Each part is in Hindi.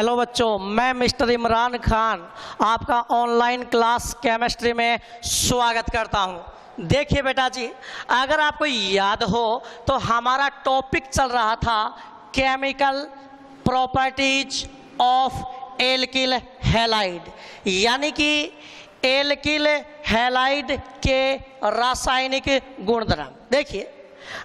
हेलो बच्चों, मैं मिस्टर इमरान खान आपका ऑनलाइन क्लास केमिस्ट्री में स्वागत करता हूं। देखिए बेटा जी, अगर आपको याद हो तो हमारा टॉपिक चल रहा था chemical properties of alkyl halide, यानी कि एल्किल हैलाइड के रासायनिक गुणधर्म। देखिए,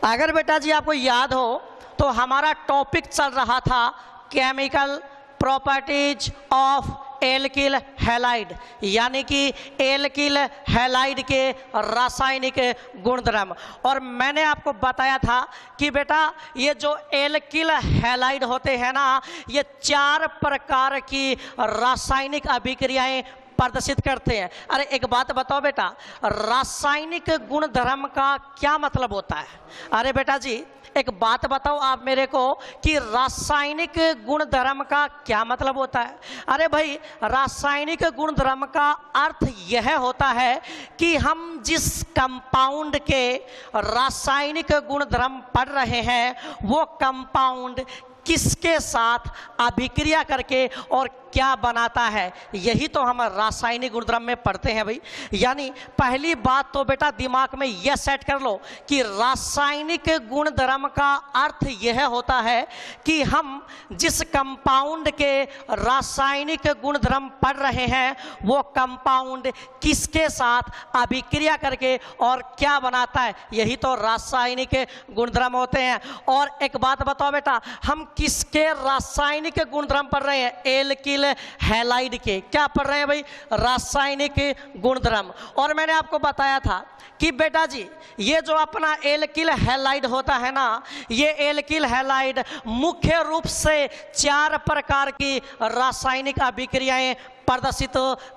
अगर बेटा जी आपको याद हो तो हमारा टॉपिक चल रहा था chemical properties of alkyl halide, यानी कि एल्किल हैलाइड के रासायनिक गुणधर्म। और मैंने आपको बताया था कि बेटा ये जो एल्किल हैलाइड होते हैं ना, ये 4 प्रकार की रासायनिक अभिक्रियाएं प्रदर्शित करते हैं। अरे एक बात बताओ बेटा, रासायनिक गुणधर्म का क्या मतलब होता है? अरे बेटा जी एक बात बताओ आप मेरे को कि रासायनिक गुणधर्म का क्या मतलब होता है? अरे भाई, रासायनिक गुणधर्म का अर्थ यह होता है कि हम जिस कंपाउंड के रासायनिक गुणधर्म पढ़ रहे हैं वो कंपाउंड किसके साथ अभिक्रिया करके और क्या बनाता है, यही तो हम रासायनिक गुणधर्म में पढ़ते हैं भाई। यानी पहली बात तो बेटा दिमाग में यह सेट कर लो कि रासायनिक गुणधर्म का अर्थ यह होता है कि हम जिस कंपाउंड के रासायनिक गुणधर्म पढ़ रहे हैं वो कंपाउंड किसके साथ अभिक्रिया करके और क्या बनाता है, यही तो रासायनिक गुणधर्म होते हैं। और एक बात बताओ बेटा, हम किसके रासायनिक गुणधर्म पढ़ रहे हैं? एल्किल हैलाइड के। क्या पढ़ रहे हैं भाई? रासायनिक गुणधर्म। और मैंने आपको बताया था कि बेटा जी ये जो अपना एल्किल हैलाइड होता है ना, ये एल्किल हैलाइड मुख्य रूप से 4 प्रकार की रासायनिक अभिक्रियाएं प्रदर्शित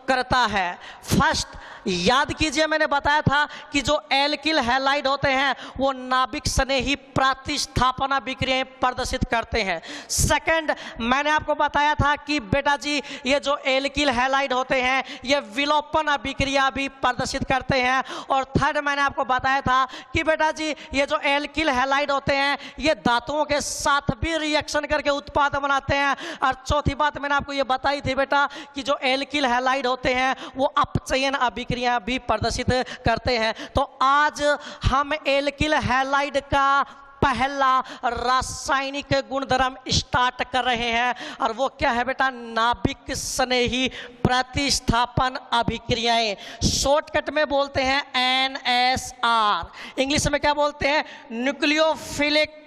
करता है। फर्स्ट, याद कीजिए मैंने बताया था कि जो एल्किल हैलाइड होते हैं वो नाभिक स्नेही प्रतिस्थापन अभिक्रियाएं प्रदर्शित करते हैं। सेकंड, मैंने आपको बताया था कि बेटा जी ये जो एल्किल हैलाइड होते हैं ये विलोपन अभिक्रिया भी प्रदर्शित करते हैं। और थर्ड, मैंने आपको बताया था कि बेटा जी ये जो एल्किल हैलाइड होते हैं ये धातुओं के साथ भी रिएक्शन करके उत्पाद बनाते हैं। और चौथी बात मैंने आपको ये बताई थी बेटा कि जो एल्किल हैलाइड होते हैं वो अपचयन अभिक्रिया भी प्रदर्शित करते हैं। तो आज हम एल्किल हैलाइड का पहला रासायनिक गुणधर्म स्टार्ट कर रहे हैं, और वो क्या है बेटा? नाभिक स्नेही प्रतिस्थापन अभिक्रियाएं। शॉर्टकट में बोलते हैं NSR, इंग्लिश में क्या बोलते हैं? न्यूक्लियोफिलिक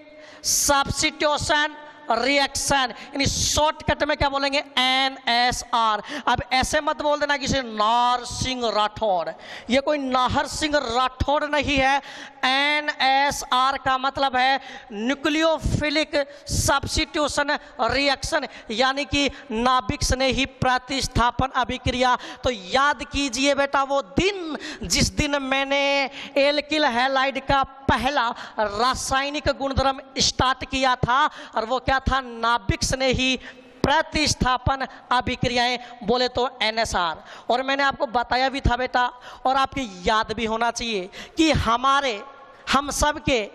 सब्स्टिट्यूशन रिएक्शन, यानी शॉर्टकट में क्या बोलेंगे? NSR। अब ऐसे मत बोल देना किसी नाहर सिंह राठौड़, ये कोई नाहर सिंह राठौड़ नहीं है। NSR का मतलब है न्यूक्लियोफिलिक सब्स्टिट्यूशन रिएक्शन, यानी कि नाभिक स्नेही प्रतिस्थापन अभिक्रिया। तो याद कीजिए बेटा वो दिन जिस दिन मैंने एल्किल हैलाइड का पहला रासायनिक गुणधर्म स्टार्ट किया था, और वो क्या था? नाभिक स्नेही प्रतिस्थापन अभिक्रियाएं, बोले तो NSR। और मैंने आपको बताया भी था बेटा, और आपकी याद भी होना चाहिए कि हम सब के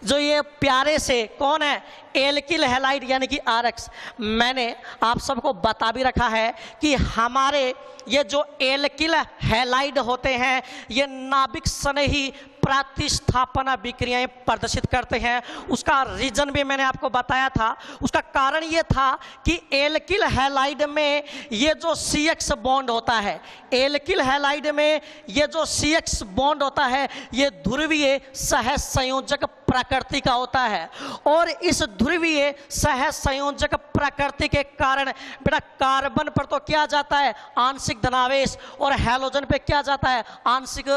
जो ये प्यारे से कौन है? एल्किल हैलाइड यानी कि RX। मैंने आप सबको बता भी रखा है कि हमारे ये जो एल्किल हैलाइड होते हैं ये नाभिक स्नेही प्रतिस्थापन अभिक्रियाएं प्रदर्शित करते हैं। उसका रीजन भी मैंने आपको बताया था। उसका कारण ये था कि एल्किल हैलाइड में ये जो CX बॉन्ड होता है, एल्किल हैलाइड में ये जो CX बॉन्ड होता है ये ध्रुवीय सहसंयोजक प्रकृति का होता है। और इस ध्रुवीय सहसंयोजक प्रकृति के कारण बेटा कार्बन पर तो क्या जाता है? आंशिक धनावेश, और हैलोजन पे क्या जाता है? आंशिक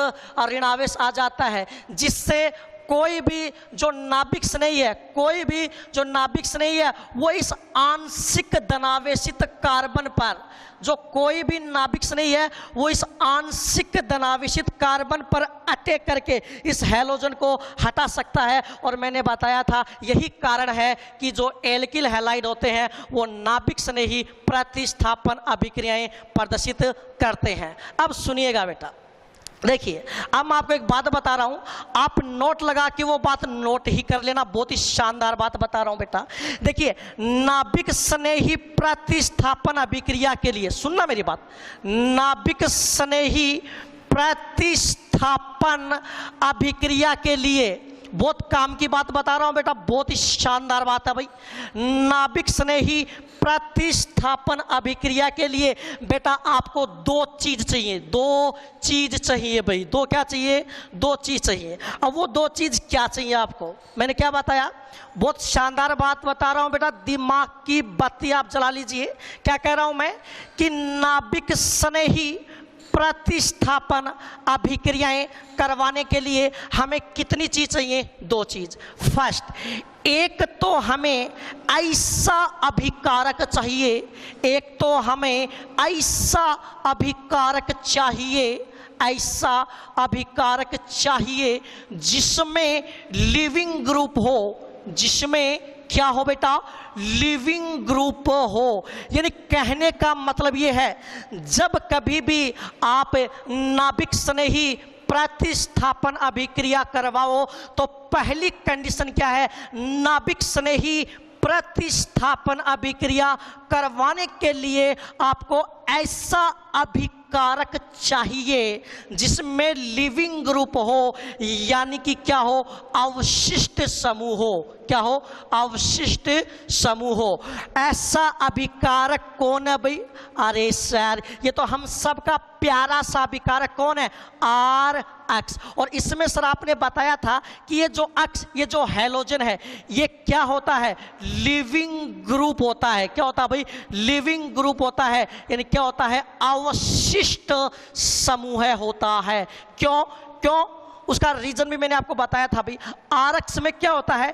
ऋणावेश आ जाता है, जिससे कोई भी जो नाभिक स्नेही है, कोई भी जो नाभिक स्नेही है वो इस आंशिक धनावेशित कार्बन पर, जो कोई भी नाभिक स्नेही है वो इस आंशिक धनावेशित कार्बन पर अटैक करके इस हैलोजन को हटा सकता है। और मैंने बताया था यही कारण है कि जो एल्किल हैलाइड होते हैं वो नाभिक स्नेही प्रतिस्थापन अभिक्रियाएं प्रदर्शित करते हैं। अब सुनिएगा बेटा, देखिए, अब मैं आपको एक बात बता रहा हूं, आप नोट लगा के वो बात नोट ही कर लेना। बहुत ही शानदार बात बता रहा हूं बेटा। देखिए, नाभिक स्नेही प्रतिस्थापन अभिक्रिया के लिए, सुनना मेरी बात, नाभिक स्नेही प्रतिस्थापन अभिक्रिया के लिए बहुत काम की बात बता रहा हूं बेटा, बहुत ही शानदार बात है भाई। नाभिक स्नेही प्रतिस्थापन अभिक्रिया के लिए बेटा आपको दो चीज चाहिए, दो चीज चाहिए भाई। दो क्या चाहिए? दो चीज चाहिए। अब वो दो चीज क्या चाहिए आपको? मैंने क्या बताया? बहुत शानदार बात बता रहा हूं बेटा, दिमाग की बत्ती आप जला लीजिए। क्या कह रहा हूं मैं? कि नाभिक स्नेही प्रतिस्थापन अभिक्रियाएं करवाने के लिए हमें कितनी चीज चाहिए? दो चीज। फर्स्ट, एक तो हमें ऐसा अभिकारक चाहिए, एक तो हमें ऐसा अभिकारक चाहिए, ऐसा अभिकारक चाहिए जिसमें लिविंग ग्रुप हो, जिसमें क्या हो बेटा? लिविंग ग्रुप हो। यानी कहने का मतलब यह है, जब कभी भी आप नाभिक स्नेही प्रतिस्थापन अभिक्रिया करवाओ तो पहली कंडीशन क्या है? नाभिक स्नेही प्रतिस्थापन अभिक्रिया करवाने के लिए आपको ऐसा अभिकारक चाहिए जिसमें लिविंग ग्रुप हो, यानी कि क्या हो? अवशिष्ट समूह हो। क्या हो? अवशिष्ट समूह हो। ऐसा अभिकारक कौन है भाई? अरे सर, ये तो हम सबका प्यारा सा अभिकारक कौन है? R X. और इसमें सर आपने बताया था कि ये जो एक्स, ये जो हैलोजन है, ये क्या होता है? लिविंग ग्रुप होता है। क्या होता है भाई? लिविंग ग्रुप होता है। यानी क्या होता है? अवशिष्ट समूह होता है। क्यों? क्यों? उसका रीजन भी मैंने आपको बताया था भाई। आर एक्स में क्या होता है?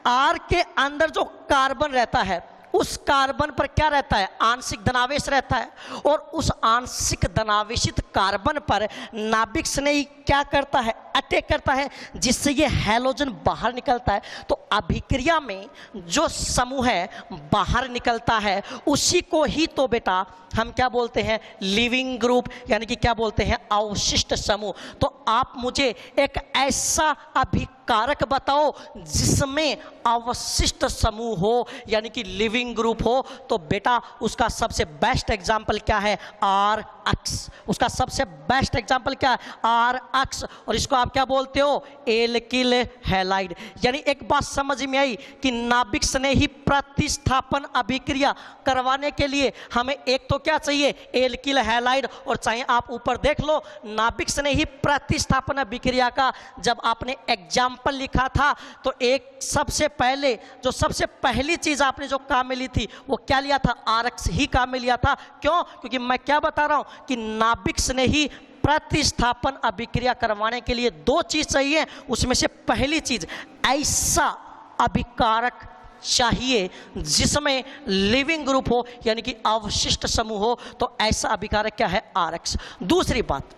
आर के अंदर जो कार्बन रहता है, उस कार्बन पर क्या रहता है? आंशिक धनावेश रहता है। और उस आंशिक धनावेशित कार्बन पर नाभिक स्नेही क्या करता है? अटैक करता है, जिससे ये हैलोजन बाहर निकलता है। तो अभिक्रिया में जो समूह है बाहर निकलता है, उसी को ही तो बेटा हम क्या बोलते हैं? लिविंग ग्रुप, यानी कि क्या बोलते हैं? अवशिष्ट समूह। तो आप मुझे एक ऐसा अभिकारक बताओ जिसमें अवशिष्ट समूह हो, यानी कि लिविंग ग्रुप हो। तो बेटा उसका सबसे बेस्ट एग्जाम्पल क्या है? R X. उसका सबसे बेस्ट एग्जाम्पल क्या है? R X. और इसको आप क्या बोलते हो? Alkyl halide. यानी एक बात समझ में आई कि नाभिक स्नेही प्रतिस्थापन अभिक्रिया करवाने के लिए हमें एक तो क्या चाहिए? Alkyl halide. और चाहे आप ऊपर देख लो, नाभिक स्नेही प्रतिस्थापन अभिक्रिया का जब आपने एग्जाम्पल लिखा था तो एक सबसे पहले जो सबसे पहली चीज आपने जो काम में ली थी वो क्या लिया था? आर एक्स ही काम में लिया था। क्यों? क्योंकि मैं क्या बता रहा हूं कि नाभिक स्नेही प्रतिस्थापन अभिक्रिया करवाने के लिए दो चीज चाहिए। उसमें से पहली चीज ऐसा अभिकारक चाहिए जिसमें लिविंग ग्रुप हो, यानी कि अवशिष्ट समूह हो। तो ऐसा अभिकारक क्या है? R X. दूसरी बात,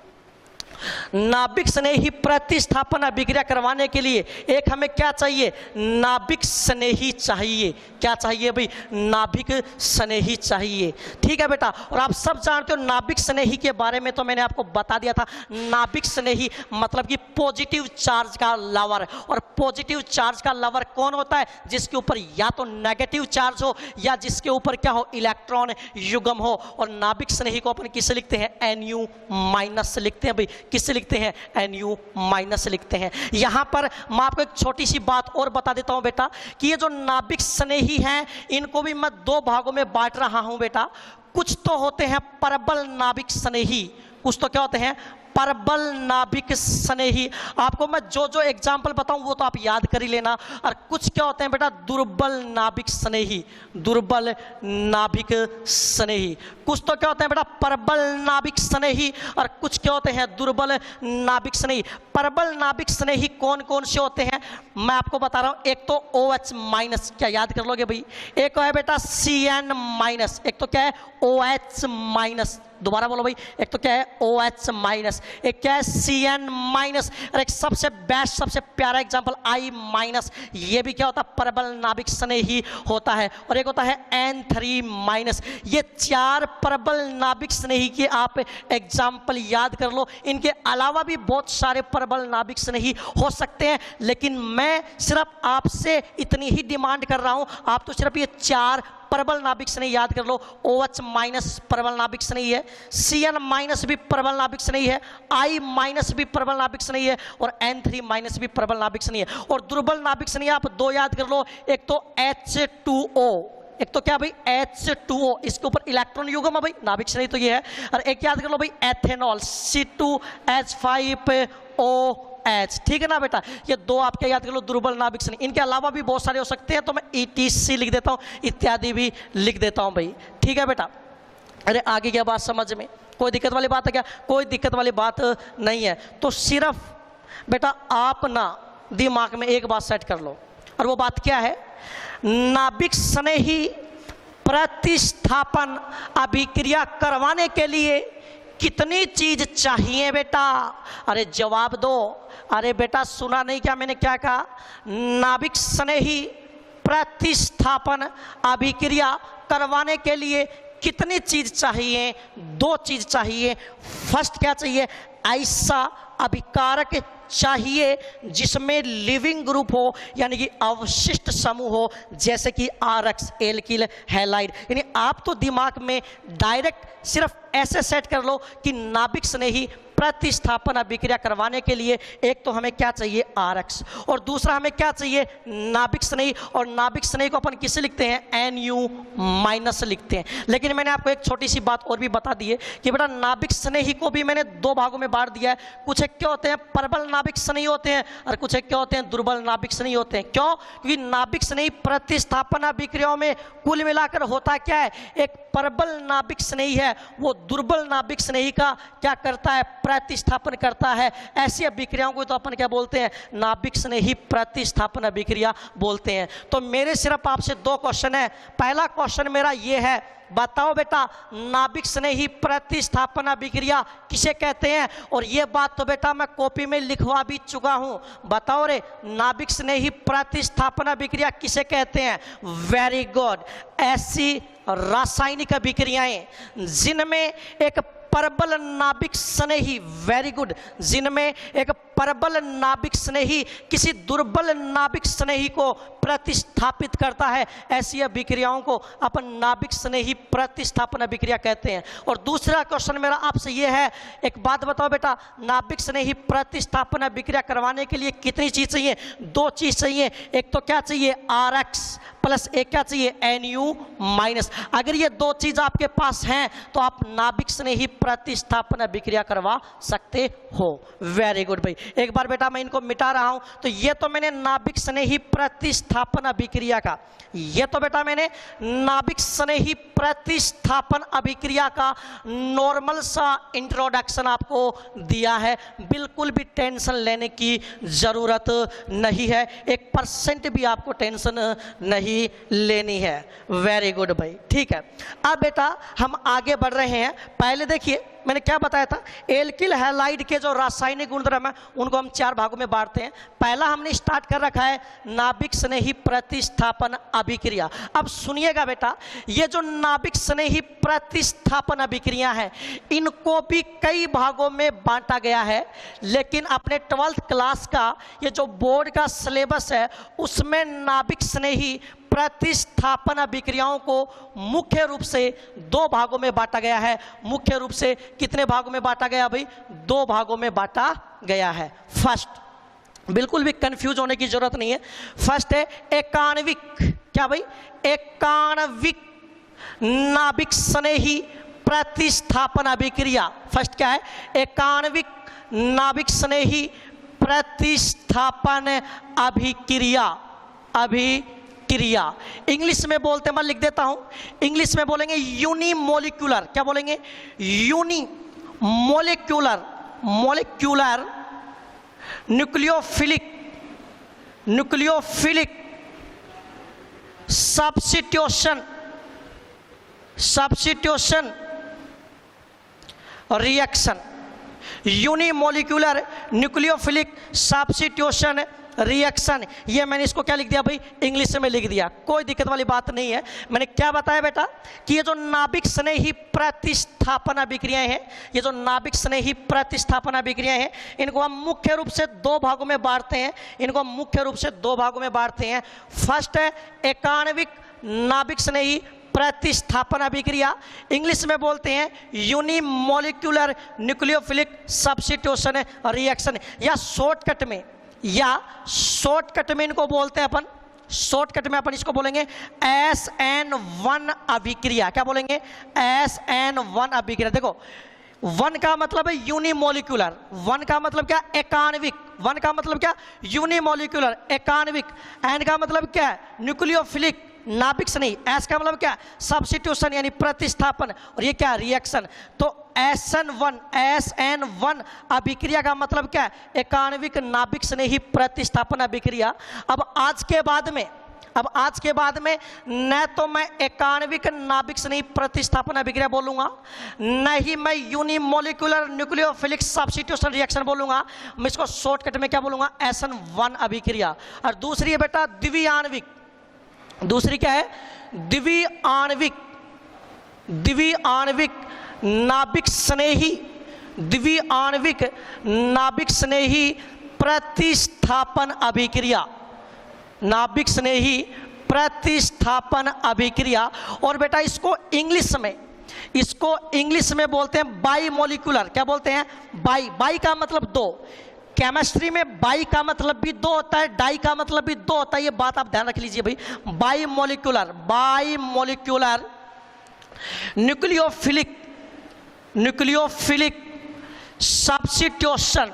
नाभिक स्नेही प्रतिस्थापन अभिक्रिया करवाने के लिए एक हमें क्या चाहिए? नाभिक स्नेही चाहिए। क्या चाहिए भाई? नाभिक स्नेही चाहिए। ठीक है बेटा। और आप सब जानते हो नाभिक स्नेही के बारे में तो मैंने आपको बता दिया था। नाभिक स्नेही मतलब कि पॉजिटिव चार्ज का लवर। और पॉजिटिव चार्ज का लवर कौन होता है? जिसके ऊपर या तो नेगेटिव चार्ज हो या जिसके ऊपर क्या हो? इलेक्ट्रॉन युग्म हो। और नाभिक स्नेही को अपन किससे लिखते हैं? NU माइनस लिखते हैं भाई। किससे लिखते हैं? NU माइनस लिखते हैं। यहां पर मैं आपको एक छोटी सी बात और बता देता हूं बेटा कि ये जो नाभिक स्नेही हैं इनको भी मैं दो भागों में बांट रहा हूं बेटा। कुछ तो होते हैं परबल नाभिक स्नेही, कुछ तो क्या होते हैं? परबल नाभिक स्नेही। आपको मैं जो जो एग्जाम्पल बताऊं वो तो आप याद कर ही लेना। और कुछ क्या होते हैं बेटा? दुर्बल नाभिक स्नेही, दुर्बल नाभिक स्नेही। कुछ तो क्या होते हैं बेटा? परबल नाभिक स्नेही। और कुछ क्या होते हैं? दुर्बल नाभिक स्नेही। परबल नाभिक स्नेही कौन कौन से होते हैं मैं आपको बता रहा हूं। एक तो OH माइनस, क्या याद कर लोगे भाई? एक है बेटा CN माइनस, एक तो क्या है? OH minus. दोबारा बोलो भाई, एक तो क्या है OH माइनस, एक क्या है Cn माइनस, और एक सबसे बेस्ट सबसे प्यारा एग्जांपल I माइनस। ये भी क्या होता है, प्रबल नाभिक स्नेही होता है। और एक होता है N3 माइनस। ये 4 प्रबल नाभिक स्नेही के आप एग्जाम्पल याद कर लो। इनके अलावा भी बहुत सारे प्रबल नाभिक स्नेही हो सकते हैं, लेकिन मैं सिर्फ आपसे इतनी ही डिमांड कर रहा हूं, आप तो सिर्फ ये 4 प्रबल नाभिक स्नेही याद कर लो। OH माइनस प्रबल नाभिक स्नेही है, Cn माइनस भी प्रबल नाभिक स्नेही है, I माइनस भी प्रबल नाभिक स्नेही है, और N3 माइनस भी प्रबल नाभिक स्नेही है। और दुर्बल नाभिक स्नेही आप 2 याद कर लो, एक तो H2O, एक तो क्या भाई H2O, इसके ऊपर इलेक्ट्रॉन युग्म है भाई, नाभिक स्नेही तो ये है। और एक याद कर लो भाई एथेनॉल, C2H5OH, ठीक है ना बेटा। ये 2 आपके याद कर लो दुर्बल नाभिक स्नेही। इनके अलावा भी बहुत सारे हो सकते हैं, तो मैं ETC लिख देता हूँ, इत्यादि भी लिख देता हूँ भाई, ठीक है बेटा। अरे आगे क्या बात समझ में, कोई दिक्कत वाली बात है क्या? कोई दिक्कत वाली बात नहीं है। तो सिर्फ बेटा आप ना दिमाग में एक बात सेट कर लो, और वो बात क्या है, नाभिक स्नेही प्रतिस्थापन अभिक्रिया करवाने के लिए कितनी चीज चाहिए बेटा? अरे जवाब दो। अरे बेटा सुना नहीं क्या मैंने क्या कहा? नाभिक स्नेही प्रतिस्थापन अभिक्रिया करवाने के लिए कितनी चीज चाहिए? 2 चीज चाहिए। फर्स्ट क्या चाहिए? ऐसा अभिकारक चाहिए जिसमें लिविंग ग्रुप हो, यानी कि अवशिष्ट समूह हो, जैसे कि RX एल्किल हैलाइड। यानी आप तो दिमाग में डायरेक्ट सिर्फ ऐसे सेट कर लो कि नाभिक स्नेही प्रतिस्थापन अभिक्रिया करवाने के लिए एक तो हमें क्या चाहिए RX, और दूसरा हमें क्या चाहिए नाभिक स्नेही। और नाभिक स्नेही को अपन किसे लिखते हैं? Nu माइनस लिखते हैं। लेकिन मैंने आपको एक छोटी सी बात और भी बता दी है कि बेटा नाभिक स्नेही को भी मैंने 2 भागों में बांट दिया है। कुछ एक क्या होते हैं प्रबल नाभिक स्नेही होते हैं, और कुछ एक क्या होते हैं दुर्बल नाभिक स्नेही होते हैं। क्यों? क्योंकि नाभिक स्नेही प्रतिस्थापन अभिक्रियाओं में कुल मिलाकर होता क्या है, एक प्रबल नाभिक स्नेही है, वो दुर्बल नाभिक स्नेही का क्या करता है? प्रतिस्थापन करता है। ऐसी अभिक्रियाओं को तो अपन क्या बोलते हैं? नाभिक स्नेही प्रतिस्थापन अभिक्रिया बोलते हैं। तो मेरे सिर्फ आपसे 2 क्वेश्चन है। पहला क्वेश्चन मेरा ये है, बताओ बेटा नाभिक स्नेही प्रतिस्थापन अभिक्रिया किसे कहते हैं? और ये बात तो बेटा मैं कॉपी में लिखवा भी चुका हूं। बताओ रे, नाभिक स्नेही प्रतिस्थापन अभिक्रिया किसे कहते हैं? Very good. ऐसी रासायनिक अभिक्रियाएं जिनमें एक प्रबल नाभिक स्नेही, वेरी गुड, जिनमें एक प्रबल नाभिक स्नेही किसी दुर्बल नाभिक स्नेही को प्रतिस्थापित करता है, ऐसी अभिक्रियाओं को अपन नाभिक स्नेही प्रतिस्थापन अभिक्रिया कहते हैं। और दूसरा क्वेश्चन मेरा आपसे यह है, एक बात बताओ बेटा, नाभिक स्नेही प्रतिस्थापन अभिक्रिया करवाने के लिए कितनी चीज चाहिए? 2 चीज चाहिए। एक तो क्या चाहिए RX प्लस एक क्या चाहिए Nu माइनस। अगर ये 2 चीज आपके पास हैं तो आप नाभिक स्नेही प्रतिस्थापन अभिक्रिया करवा सकते हो। वेरी गुड भाई। एक बार बेटा मैं इनको मिटा रहा हूं। तो ये तो मैंने नाभिक स्नेही प्रतिस्थापन अभिक्रिया का, ये तो बेटा मैंने नाभिक स्नेही प्रतिस्थापन अभिक्रिया का नॉर्मल सा इंट्रोडक्शन आपको दिया है। बिल्कुल भी टेंशन लेने की जरूरत नहीं है, 1% भी आपको टेंशन नहीं लेनी है। वेरी गुड भाई, ठीक है। अब बेटा हम आगे बढ़ रहे हैं। पहले देखिए मैंने क्या बताया था, एल्किल हैलाइड के जो रासायनिक गुणधर्म है उनको हम 4 भागों में बांटते हैं। पहला हमने स्टार्ट कर रखा है नाभिक स्नेही प्रतिस्थापन अभिक्रिया। अब सुनिएगा बेटा, ये जो नाभिक स्नेही प्रतिस्थापन अभिक्रिया है इनको भी कई भागों में बांटा गया है, लेकिन अपने 12th क्लास का ये जो बोर्ड का सिलेबस है उसमें नाभिक स्नेही प्रतिस्थापन अभिक्रियाओं को मुख्य रूप से 2 भागों में बांटा गया है। मुख्य रूप से कितने भागों में बांटा गया भाई? 2 भागों में बांटा गया है। फर्स्ट, बिल्कुल भी कंफ्यूज होने की जरूरत नहीं है, फर्स्ट है एकाणविक। क्या भाई? एकाणविक नाभिक स्नेही प्रतिस्थापन अभिक्रिया। फर्स्ट क्या है? एकाणविक नाभिक स्नेही प्रतिस्थापन अभिक्रिया। क्रिया इंग्लिश में बोलते हैं, मैं लिख देता हूं, इंग्लिश में बोलेंगे यूनिमोलिक्यूलर। क्या बोलेंगे? Unimolecular, molecular nucleophilic substitution reaction, unimolecular nucleophilic substitution reaction. ये मैंने इसको क्या लिख दिया भाई, इंग्लिश में लिख दिया, कोई दिक्कत वाली बात नहीं है। मैंने क्या बताया बेटा कि ये जो नाभिक स्नेही प्रतिस्थापन अभिक्रियाएं हैं, ये जो नाभिक स्नेही प्रतिस्थापन अभिक्रियाएं हैं, इनको हम मुख्य रूप से दो भागों में बांटते हैं। इनको मुख्य रूप से दो भागों में बांटते हैं। फर्स्ट है एकाण्विक नाभिक स्नेही प्रतिस्थापन अभिक्रिया, इंग्लिश में बोलते हैं यूनिमोलिकुलर न्यूक्लियोफिलिक सब्स्टिट्यूशन रिएक्शन, या शॉर्टकट में इनको बोलते हैं अपन, शॉर्टकट में अपन इसको बोलेंगे SN1 अभिक्रिया। क्या बोलेंगे? SN1 अभिक्रिया। देखो, वन का मतलब है यूनिमोलिकुलर, वन का मतलब क्या? एकाण्विक, वन का मतलब क्या? यूनिमोलिकुलर एकाण्विक, एन का मतलब क्या है? न्यूक्लियोफिलिक नाभिक से नहीं, एस का मतलब क्या? सब्स्टिट्यूशन यानी प्रतिस्थापन, और ये क्या? रिएक्शन। तो SN1 अभिक्रिया का मतलब क्या है? एकाण्विक नाभिक से नहीं प्रतिस्थापन अभिक्रिया। अब आज के बाद में न तो मैं एकाण्विक नाभिक से नहीं प्रतिस्थापन अभिक्रिया बोलूंगा, न ही मैं यूनिमोलिकुलर न्यूक्लियोफिलिक सब्स्टिट्यूशन रिएक्शन बोलूंगा। मैं इसको शॉर्टकट में क्या बोलूंगा? SN1 अभिक्रिया। और दूसरी है बेटा द्विआण्विक, दूसरी क्या है? द्विआण्विक नाभिक स्नेही प्रतिस्थापन अभिक्रिया, नाभिक स्नेही प्रतिस्थापन अभिक्रिया। और बेटा इसको इंग्लिश में बोलते हैं बाईमोलिकुलर। क्या बोलते हैं? बाई का मतलब दो, केमिस्ट्री में बाई का मतलब भी दो होता है, डाई का मतलब भी दो होता है, ये बात आप ध्यान रख लीजिए भाई। Bimolecular nucleophilic substitution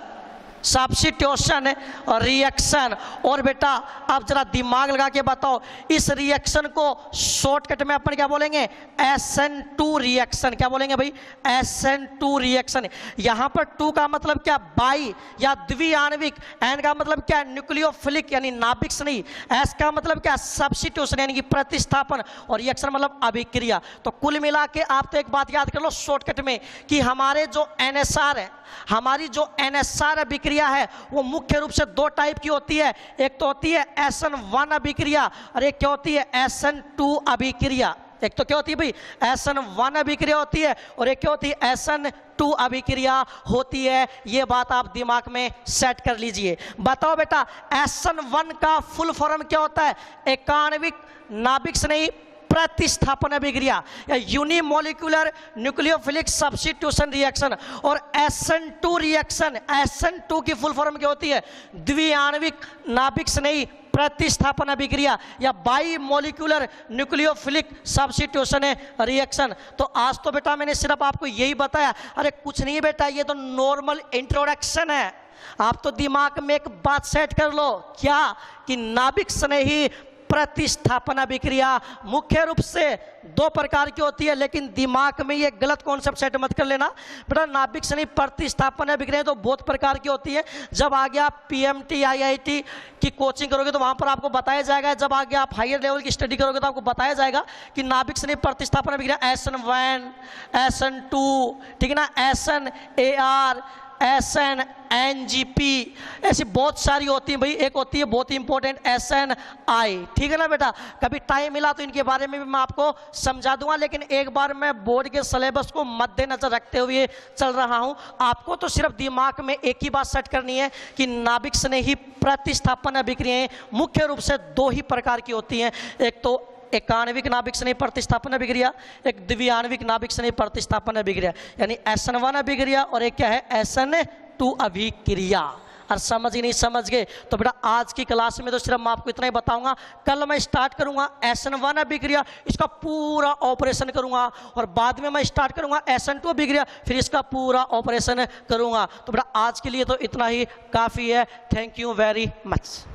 reaction. और बेटा आप जरा दिमाग लगा के बताओ, इस रिएक्शन को शॉर्टकट में अपन क्या बोलेंगे? SN2 reaction. क्या बोलेंगे भाई? SN2 reaction. यहां पर 2 का मतलब क्या? बाई या द्विआण्विक, N का मतलब क्या? न्यूक्लियोफिलिक यानी नाभिक से नहीं, S का मतलब क्या? सब्स्टिट्यूशन यानी कि प्रतिस्थापन, और रिएक्शन मतलब अभिक्रिया। तो कुल मिला के आप तो एक बात याद कर लो शॉर्टकट में कि हमारे जो NSR है, हमारी जो NSR अभिक्रिया है वो मुख्य रूप से दो टाइप की होती है। एक तो होती है SN1 अभिक्रिया और एक क्या होती है? SN2 अभिक्रिया। एक तो क्या होती है भाई? SN1 अभिक्रिया होती है और एक क्या होती है? SN2 अभिक्रिया होती है। ये बात आप दिमाग में सेट कर लीजिए। बताओ बेटा SN1 का फुल फॉर्म क्या होता है? एकाण्विक नाभिक स्नेही प्रतिस्थापन अभिक्रिया या यूनिमोलिकुलर न्यूक्लियोफिलिक सब्स्टिट्यूशन रिएक्शन। और SN2 रिएक्शन, SN2 की फुल फॉर्म क्या होती है? द्विआण्विक नाभिक स्नेही प्रतिस्थापन अभिक्रिया या बाईमोलिकुलर न्यूक्लियोफिलिक सब्स्टिट्यूशन रिएक्शन। तो आज तो बेटा मैंने सिर्फ आपको यही बताया। अरे कुछ नहीं बेटा, ये तो नॉर्मल इंट्रोडक्शन है। आप तो दिमाग में एक बात सेट कर लो, क्या? कि नाभिक स्नेही प्रतिस्थापन अभिक्रिया मुख्य रूप से दो प्रकार की होती है, लेकिन दिमाग में ये गलत कॉन्सेप्ट सेट मत कर लेना बेटा। नाभिक स्नेही प्रतिस्थापन अभिक्रिया तो बहुत प्रकार की होती है। जब आगे आप PMT IIT की कोचिंग करोगे तो वहां पर आपको बताया जाएगा। जब आगे आप हायर लेवल की स्टडी करोगे तो आपको बताया जाएगा कि नाभिक स्नेही प्रतिस्थापन अभिक्रिया SN1, SN2, ठीक है ना, SNAR, SNNGP, ऐसी बहुत सारी होती है भाई। एक होती है बहुत ही इंपॉर्टेंट SNI, ठीक है ना बेटा। कभी टाइम मिला तो इनके बारे में भी मैं आपको समझा दूंगा, लेकिन एक बार मैं बोर्ड के सिलेबस को मद्देनजर रखते हुए चल रहा हूं। आपको तो सिर्फ दिमाग में एक ही बात सेट करनी है कि नाभिक स्नेही प्रतिस्थापन अभिक्रियाएं मुख्य रूप से दो ही प्रकार की होती हैं। एक तो एकाण्विक नाभिक स्नेही प्रतिस्थापन अभिक्रिया, एक द्विआण्विक नाभिक स्नेही प्रतिस्थापन अभिक्रिया यानी SN1 अभिक्रिया, और एक क्या है? SN2 अभिक्रिया। और समझ ही नहीं समझ गए तो बेटा आज की क्लास में तो सिर्फ मैं आपको इतना ही बताऊंगा। कल मैं स्टार्ट करूंगा SN1 अभिक्रिया, इसका पूरा ऑपरेशन करूंगा, और बाद में मैं स्टार्ट करूंगा SN2 अभिक्रिया, फिर इसका पूरा ऑपरेशन करूंगा। तो बेटा आज के लिए तो इतना ही काफ़ी है। Thank you very much.